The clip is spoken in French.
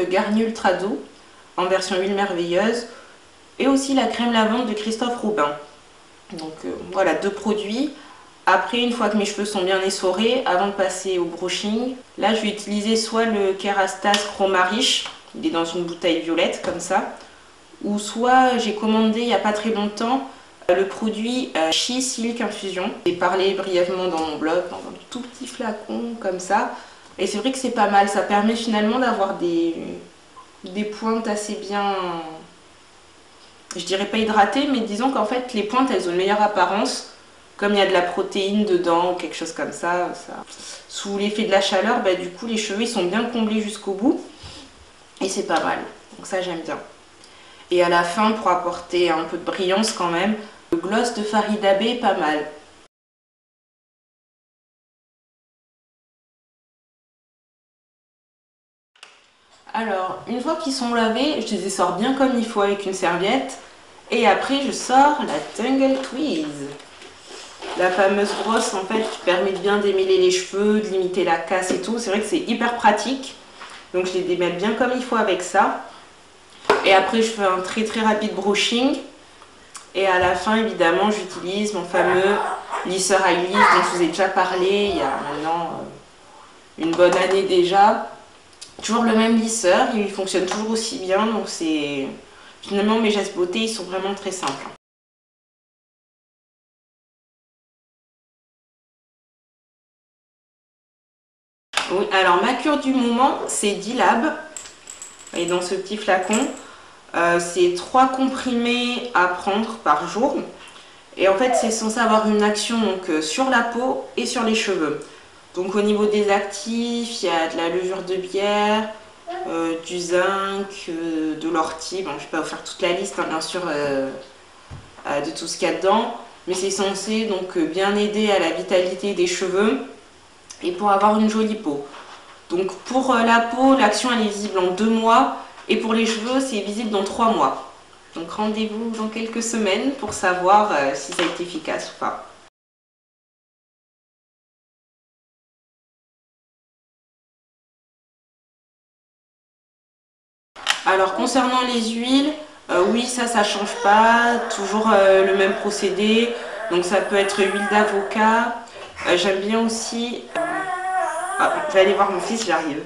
Garnier Ultra Doux en version huile merveilleuse et aussi la crème lavande de Christophe Robin. Donc voilà, 2 produits. Après, une fois que mes cheveux sont bien essorés, avant de passer au brushing, là je vais utiliser soit le Kerastase Chroma Riche, il est dans une bouteille violette comme ça, ou soit j'ai commandé il n'y a pas très longtemps le produit She Silk Infusion. J'ai parlé brièvement dans mon blog, dans un tout petit flacon comme ça. Et c'est vrai que c'est pas mal, ça permet finalement d'avoir des pointes assez bien, je dirais pas hydratées, mais disons qu'en fait les pointes elles ont une meilleure apparence. Comme il y a de la protéine dedans ou quelque chose comme ça, sous l'effet de la chaleur, bah, du coup les cheveux ils sont bien comblés jusqu'au bout. Et c'est pas mal, donc ça j'aime bien. Et à la fin, pour apporter un peu de brillance quand même, le gloss de Farida Bey est pas mal. Alors, une fois qu'ils sont lavés, je les essore bien comme il faut avec une serviette. Et après, je sors la Tangle Tweeze. La fameuse brosse en fait qui permet de bien démêler les cheveux, de limiter la casse et tout. C'est vrai que c'est hyper pratique. Donc je les démêle bien comme il faut avec ça. Et après, je fais un très rapide brushing. Et à la fin, évidemment, j'utilise mon fameux lisseur eyelid dont je vous ai déjà parlé il y a maintenant une bonne année déjà. Toujours le même lisseur, il fonctionne toujours aussi bien. Donc c'est finalement mes gestes beauté, ils sont vraiment très simples. Oui, alors ma cure du moment, c'est D-Lab. Et dans ce petit flacon, c'est 3 comprimés à prendre par jour. Et en fait, c'est censé avoir une action donc, sur la peau et sur les cheveux. Donc au niveau des actifs, il y a de la levure de bière, du zinc, de l'ortie. Bon, je ne vais pas vous faire toute la liste, hein, bien sûr, de tout ce qu'il y a dedans. Mais c'est censé donc bien aider à la vitalité des cheveux et pour avoir une jolie peau. Donc pour la peau, l'action elle est visible en 2 mois et pour les cheveux, c'est visible dans 3 mois. Donc rendez-vous dans quelques semaines pour savoir si ça a été efficace ou pas. Alors concernant les huiles, oui ça change pas, toujours le même procédé. Donc ça peut être huile d'avocat. J'aime bien aussi... Ah, je vais aller voir mon fils, j'arrive.